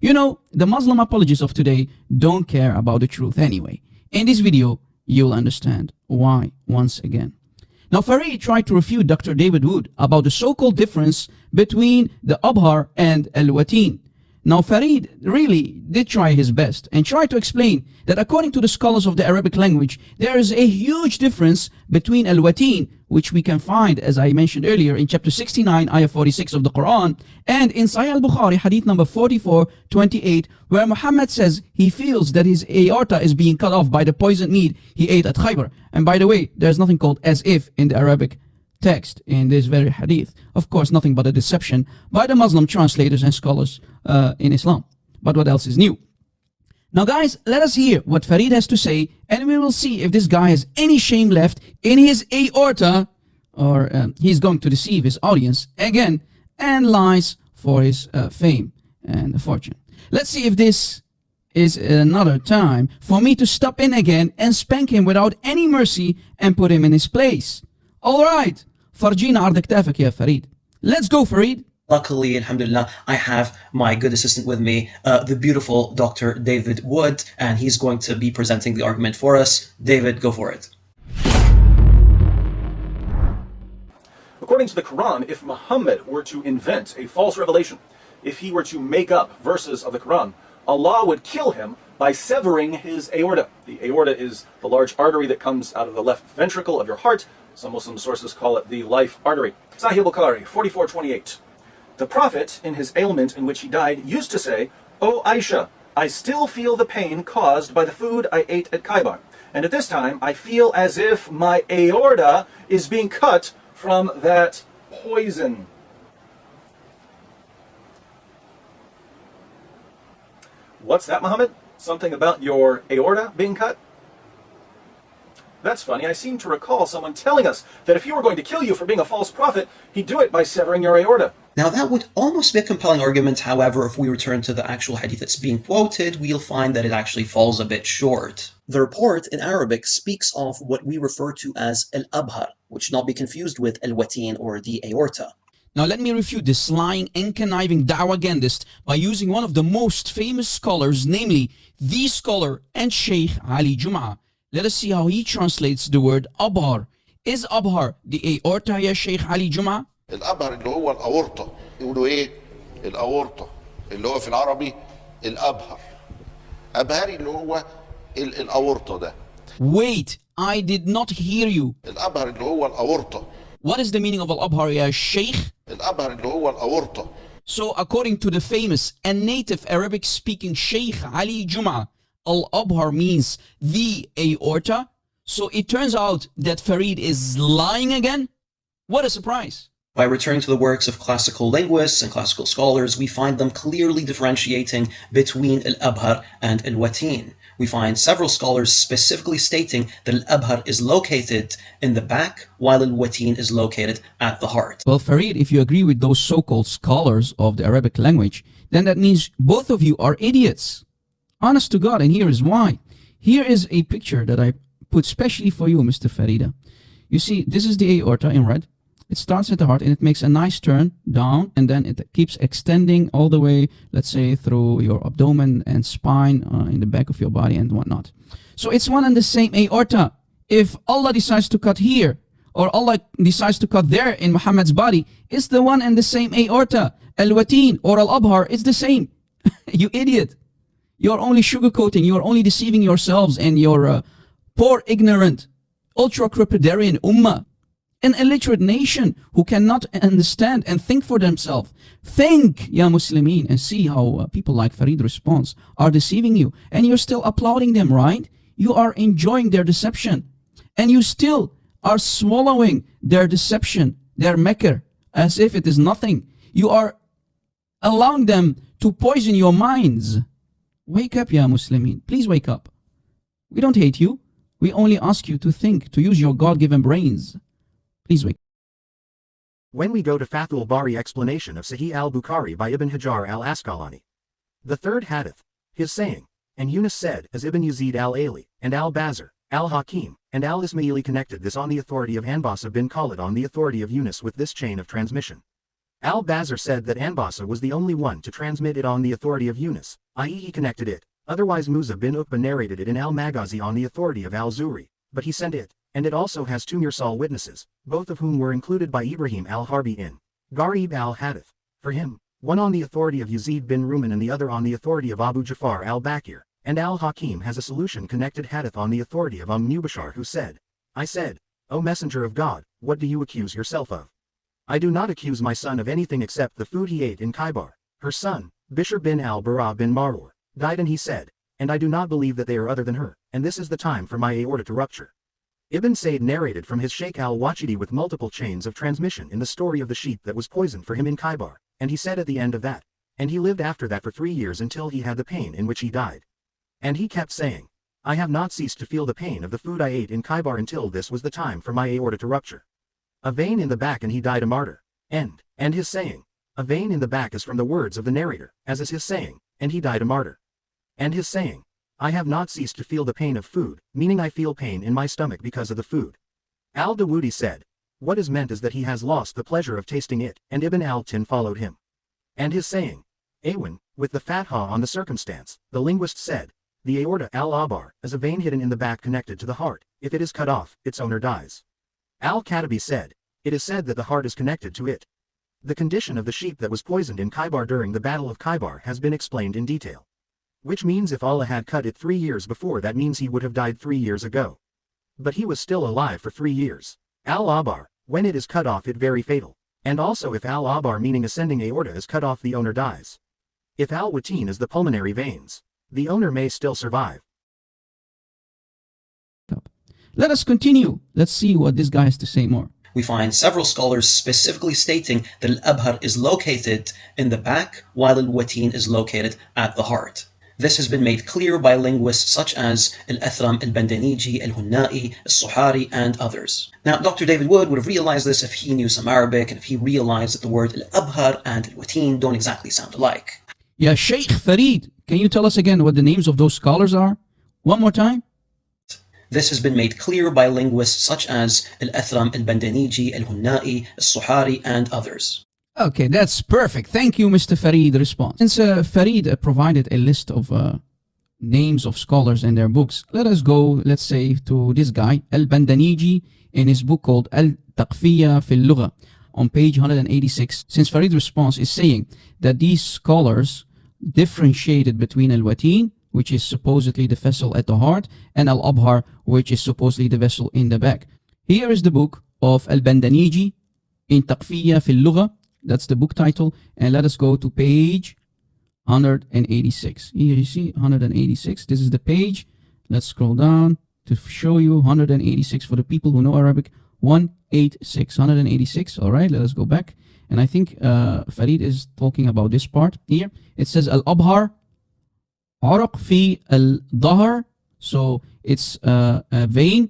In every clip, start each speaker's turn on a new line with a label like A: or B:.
A: You know, the Muslim apologists of today don't care about the truth anyway. In this video, you'll understand why once again. Now, Farid tried to refute Dr. David Wood about the so-called difference between the Abhar and Al-Watin. Now, Farid really did try his best and tried to explain that according to the scholars of the Arabic language, there is a huge difference between Al-Watin, which we can find, as I mentioned earlier, in chapter 69, ayah 46 of the Quran, and in Sahih al-Bukhari, hadith number 4428, where Muhammad says he feels that his aorta is being cut off by the poisoned meat he ate at Khaybar. And by the way, there's nothing called as if in the Arabic text in this very hadith. Of course, nothing but a deception by the Muslim translators and scholars in Islam. But what else is new? Now guys, let us hear what Farid has to say, and we will see if this guy has any shame left in his aorta, or he's going to deceive his audience again and lies for his fame and fortune. Let's see if this is another time for me to step in again and spank him without any mercy and put him in his place. All right, فرجينا عرض كتافك يا فريد. Let's go, Farid.
B: Luckily, alhamdulillah, I have my good assistant with me, the beautiful Dr. David Wood, and he's going to be presenting the argument for us. David, go for it.
C: According to the Quran, if Muhammad were to invent a false revelation, if he were to make up verses of the Quran, Allah would kill him by severing his aorta. The aorta is the large artery that comes out of the left ventricle of your heart. Some Muslim sources call it the life artery. Sahih al-Bukhari, 4428. The Prophet, in his ailment in which he died, used to say, "O Aisha, I still feel the pain caused by the food I ate at Khaybar. And at this time, I feel as if my aorta is being cut from that poison." What's that, Muhammad? Something about your aorta being cut? That's funny. I seem to recall someone telling us that if he were going to kill you for being a false prophet, he'd do it by severing your aorta.
B: Now that would almost be a compelling argument. However, if we return to the actual hadith that's being quoted, we'll find that it actually falls a bit short. The report in Arabic speaks of what we refer to as al-abhar, which should not be confused with al-watin or the aorta.
A: Now let me refute this lying and conniving dawah-gandist by using one of the most famous scholars, namely the scholar and Sheikh Ali Jum'ah. Let us see how he translates the word abhar. Is abhar the aorta, ya Sheikh Ali Jum'ah?
D: الابهر اللي هو الاورطه يقولوا ايه الاورطه اللي هو في العربي الابهر ابهري اللي هو الاورطه ده.
A: Wait, I did not hear you.
D: الابهر اللي هو الاورطه.
A: What is the meaning of al-abhar, ya Sheikh?
D: الابهر اللي هو الاورطه.
A: So according to the famous and native Arabic speaking Sheikh Ali Jum'ah, al-abhar means the aorta. So it turns out that Farid is lying again? What a surprise.
B: By returning to the works of classical linguists and classical scholars, we find them clearly differentiating between al-abhar and al-watin. We find several scholars specifically stating that al-abhar is located in the back, while al-watin is located at the heart.
A: Well, Farid, if you agree with those so-called scholars of the Arabic language, then that means both of you are idiots. Honest to God, and here is why. Here is a picture that I put specially for you, Mr. Farida. You see, this is the aorta in red. It starts at the heart and it makes a nice turn down, and then it keeps extending all the way, let's say, through your abdomen and spine in the back of your body and whatnot. So it's one and the same aorta. If Allah decides to cut here, or Allah decides to cut there in Muhammad's body, it's the one and the same aorta. Al-Watin or Al-Abhar, it's the same. You idiot. You're only sugarcoating, you're only deceiving yourselves and your poor, ignorant, ultra-crepidarian ummah. An illiterate nation who cannot understand and think for themselves. Think, ya Muslimin, and see how people like Farid Response are deceiving you. And you're still applauding them, right? You are enjoying their deception. And you still are swallowing their deception, their makr, as if it is nothing. You are allowing them to poison your minds. Wake up, ya Muslimin. Please wake up. We don't hate you. We only ask you to think, to use your God-given brains. Please wait.
E: When we go to Fathul Bari explanation of Sahih al-Bukhari by Ibn Hajar al-Asqalani, the third hadith, his saying, and Yunus said, as Ibn Yazid al-Ali, and al-Bazar, al-Hakim, and al-Ismaili connected this on the authority of Anbasa bin Khalid on the authority of Yunus with this chain of transmission. Al-Bazar said that Anbasa was the only one to transmit it on the authority of Yunus, i.e. he connected it. Otherwise Musa bin Uqba narrated it in Al-Maghazi on the authority of Al-Zuhri, but he sent it, and it also has two Mursal witnesses, both of whom were included by Ibrahim al-Harbi in Gharib al-Hadith. For him, one on the authority of Yazid bin Ruman and the other on the authority of Abu Jafar al-Bakir, and al-Hakim has a solution connected hadith on the authority of Mubashar who said, I said, O Messenger of God, what do you accuse yourself of? I do not accuse my son of anything except the food he ate in Khaybar. Her son, Bishr bin al-Bara bin Marur, died and he said, and I do not believe that they are other than her, and this is the time for my aorta to rupture. Ibn Said narrated from his Sheikh al-Wachidi with multiple chains of transmission in the story of the sheep that was poisoned for him in Khaybar, and he said at the end of that, and he lived after that for 3 years until he had the pain in which he died. And he kept saying, I have not ceased to feel the pain of the food I ate in Khaybar until this was the time for my aorta to rupture. A vein in the back and he died a martyr. And his saying, a vein in the back is from the words of the narrator, as is his saying, and he died a martyr. And his saying, I have not ceased to feel the pain of food, meaning I feel pain in my stomach because of the food. Al-Dawudi said, what is meant is that he has lost the pleasure of tasting it, and Ibn al-Tin followed him. And his saying, Awan, with the fatha on the circumstance, the linguist said, the aorta al-abar is a vein hidden in the back connected to the heart. If it is cut off, its owner dies. Al-Katabi said, it is said that the heart is connected to it. The condition of the sheep that was poisoned in Khaybar during the Battle of Khaybar has been explained in detail. Which means if Allah had cut it 3 years before, that means he would have died 3 years ago. But he was still alive for 3 years. Al-Abar, when it is cut off it very fatal. And also if Al-Abar meaning ascending aorta is cut off the owner dies. If Al-Watin is the pulmonary veins, the owner may still survive.
A: Let us continue. Let's see what this guy has to say more.
B: We find several scholars specifically stating that al-abhar is located in the back while al-watin is located at the heart. This has been made clear by linguists such as al-Athram, al-Bandaniji, al-Hunnai, al-Suhari, and others. Now, Dr. David Wood would have realized this if he knew some Arabic and if he realized that the word al-abhar and al-watin don't exactly sound alike.
A: Yeah, Sheikh Farid, can you tell us again what the names of those scholars are? One more time.
B: This has been made clear by linguists such as al-Athram, al-Bandaniji, al-Hunnai, al-Suhari, and others.
A: Okay, that's perfect. Thank you, Mr. Farid. Response. Since Farid provided a list of names of scholars and their books, let us go, let's say, to this guy, al-Bandaniji, in his book called Al-Taqfiyya fil Lugha, on page 186. Since Farid's response is saying that these scholars differentiated between al-Watin, which is supposedly the vessel at the heart, and al-Abhar, which is supposedly the vessel in the back. Here is the book of al-Bandaniji in Taqfiyya fil Lugha. That's the book title. And let us go to page 186. Here you see 186. This is the page. Let's scroll down to show you 186 for the people who know Arabic. 186. All right, let us go back. And I think Farid is talking about this part here. It says al-Abhar Araq fi al-Dahar. So it's a vein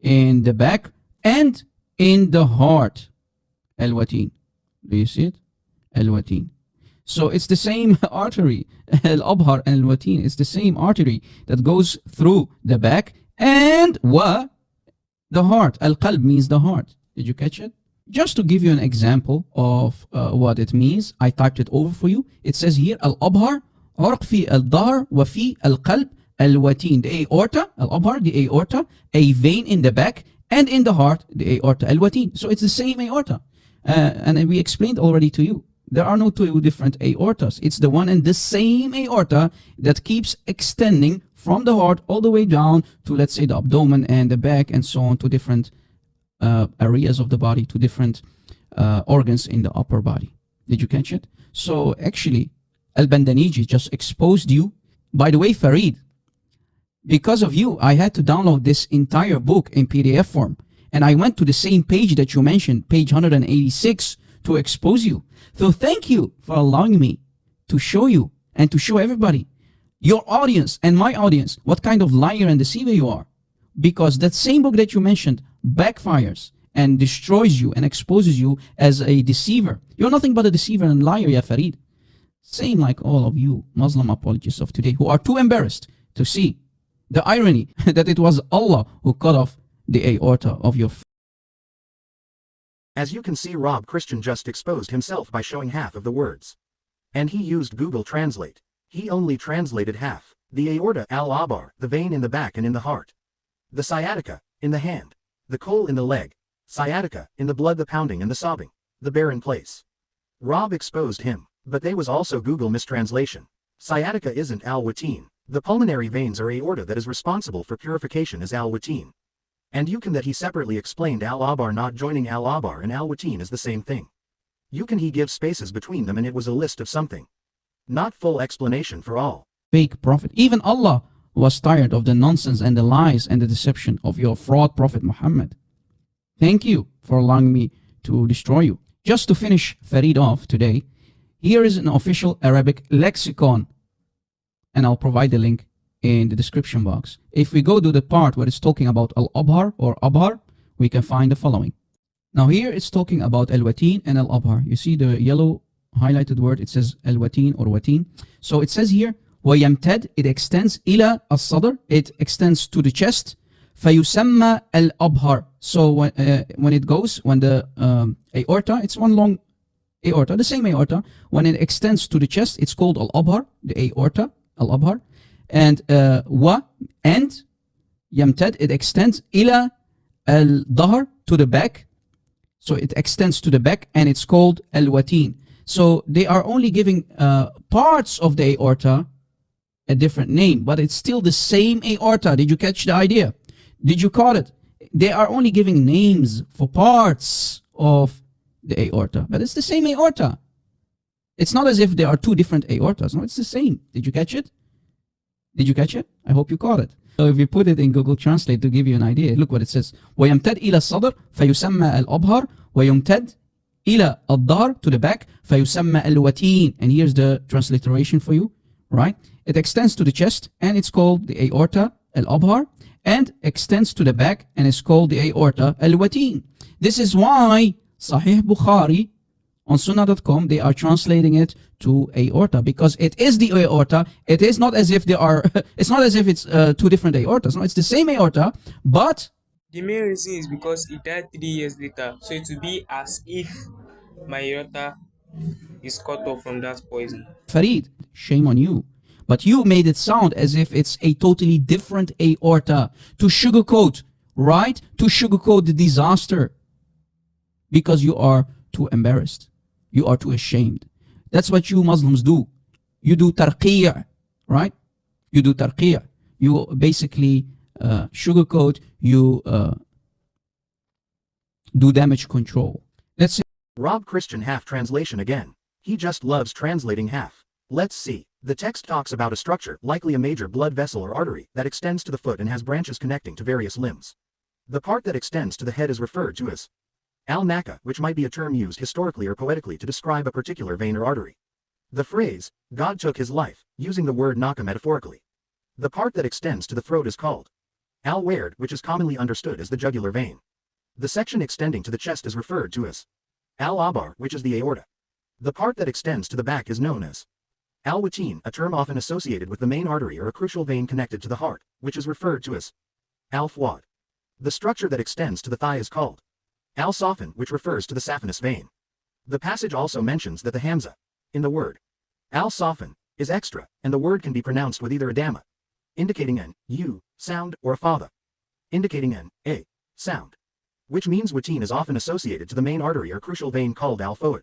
A: in the back and in the heart. Al-Watin. Do you see it? Al-Watin. So it's the same artery. Al-Abhar and Al-Watin. It's the same artery that goes through the back and the heart. Al-Qalb means the heart. Did you catch it? Just to give you an example of what it means, I typed it over for you. It says here, Al-Abhar, Arq fi al-Dahr, wa fi al-Qalb, Al-Watin. The aorta, Al-Abhar, the aorta, a vein in the back, and in the heart, the aorta, Al-Watin. So it's the same aorta. And we explained already to you, there are no two different aortas. It's the one and the same aorta that keeps extending from the heart all the way down to, let's say, the abdomen and the back and so on, to different areas of the body, to different organs in the upper body. Did you catch it? So actually, Al-Bandaniji just exposed you. By the way, Farid, because of you, I had to download this entire book in PDF form. And I went to the same page that you mentioned, page 186, to expose you. So thank you for allowing me to show you and to show everybody, your audience and my audience, what kind of liar and deceiver you are. Because that same book that you mentioned backfires and destroys you and exposes you as a deceiver. You're nothing but a deceiver and liar, ya Farid. Same like all of you Muslim apologists of today who are too embarrassed to see the irony that it was Allah who cut off the aorta of your
E: As you can see, Rob Christian just exposed himself by showing half of the words. And he used Google Translate. He only translated half. The aorta al-abar, the vein in the back and in the heart. The sciatica, in the hand. The coal in the leg. Sciatica, in the blood, the pounding and the sobbing. The barren place. Rob exposed him, but they was also Google mistranslation. Sciatica isn't al-watin. The pulmonary veins are aorta that is responsible for purification is al-watin. And you can that he separately explained al-abar not joining al-abar and al-watin is the same thing. You can he give spaces between them and it was a list of something. Not full explanation for all.
A: Fake prophet. Even Allah was tired of the nonsense and the lies and the deception of your fraud prophet Muhammad. Thank you for allowing me to destroy you. Just to finish Farid off today, here is an official Arabic lexicon, and I'll provide the link in the description box. If we go to the part where it's talking about al-abhar or abhar, we can find the following. Now here it's talking about al-watin and al-abhar. You see the yellow highlighted word, it says al-watin or watin. So it says here, وَيَمْتَدْ, it extends, إِلَى الصَّدْر, it extends to the chest, فَيُسَمَّى الْأَبْهَرِ. So when the aorta, it's one long aorta, the same aorta, when it extends to the chest, it's called al-abhar, the aorta, al-abhar. And and يمتد, it extends إلى الظهر, to the back. So it extends to the back and it's called al-watin. So they are only giving parts of the aorta a different name, but it's still the same aorta. Did you catch the idea? Did you caught it? They are only giving names for parts of the aorta, but it's the same aorta. It's not as if there are two different aortas. No, it's the same. Did you catch it? Did you catch it? I hope you caught it. So if you put it in Google Translate to give you an idea, look what it says. وَيَمْتَدْ إِلَى الصَّدْر فَيُسَمَّى الْأَبْهَرِ وَيُمْتَدْ إِلَى الظَّهر, to the back, فَيُسَمَّى الْوَتِينَ. And here's the transliteration for you, right? It extends to the chest and it's called the aorta al-abhar, and extends to the back and it's called the aorta al-watin. This is why Sahih Bukhari on Sunnah.com, they are translating it to aorta, because it is the aorta. It is not as if they are, it's not as if it's two different aortas. No, it's the same aorta, but
F: The main reason is because he died 3 years later, so it will be as if my aorta is cut off from that poison.
A: Farid, shame on you. But you made it sound as if it's a totally different aorta, to sugarcoat, right? To sugarcoat the disaster, because you are too embarrassed. You are too ashamed. That's what you Muslims do. You do tarqiyah, right? You do tarqiyah. You basically sugarcoat, you do damage control. Let's see.
E: Rob Christian half translation again. He just loves translating half. Let's see. The text talks about a structure, likely a major blood vessel or artery, that extends to the foot and has branches connecting to various limbs. The part that extends to the head is referred to as al-naka, which might be a term used historically or poetically to describe a particular vein or artery. The phrase, God took his life, using the word naka metaphorically. The part that extends to the throat is called al-werd, which is commonly understood as the jugular vein. The section extending to the chest is referred to as al-abar, which is the aorta. The part that extends to the back is known as al-watin, a term often associated with the main artery or a crucial vein connected to the heart, which is referred to as al-fuad. The structure that extends to the thigh is called al-safin, which refers to the saphenous vein. The passage also mentions that the hamza in the word al-safin is extra, and the word can be pronounced with either a damma, indicating an u sound, or a fatha, indicating an a sound, which means watin is often associated to the main artery or crucial vein called al-fuad.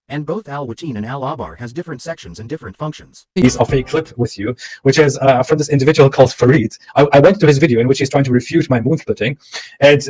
E: And both al-watin and al-abar has different sections and different functions.
G: Piece of a clip with you, which is from this individual called Farid. I went to his video in which he's trying to refute my moon splitting, and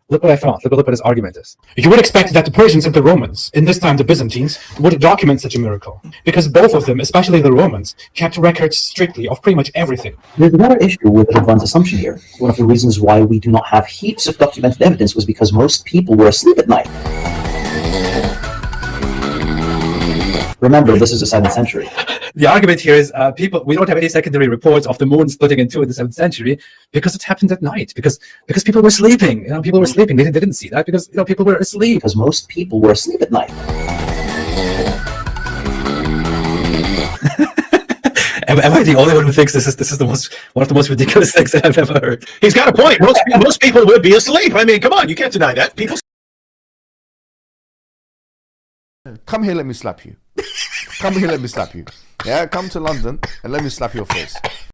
G: look what I found. Look what his argument is.
H: You would expect that the Persians and the Romans, in this time the Byzantines, would document such a miracle, because both of them, especially the Romans, kept records strictly of pretty much everything.
I: There's another issue with Ridwan's assumption here. One of the reasons why we do not have heaps of documented evidence was because most people were asleep at night. Remember, this is the 7th century.
G: The argument here is we don't have any secondary reports of the moon splitting in two in the 7th century because it happened at night, because people were sleeping. People were sleeping. They didn't see that because people were asleep.
I: Because most people were asleep at night.
G: Am I the only one who thinks this is one of the most ridiculous things that I've ever heard?
C: He's got a point. Most people would be asleep. I mean, come on, you can't deny that. People
J: Come here, let me slap you. Come here, let me slap you. Yeah, come to London and let me slap your face.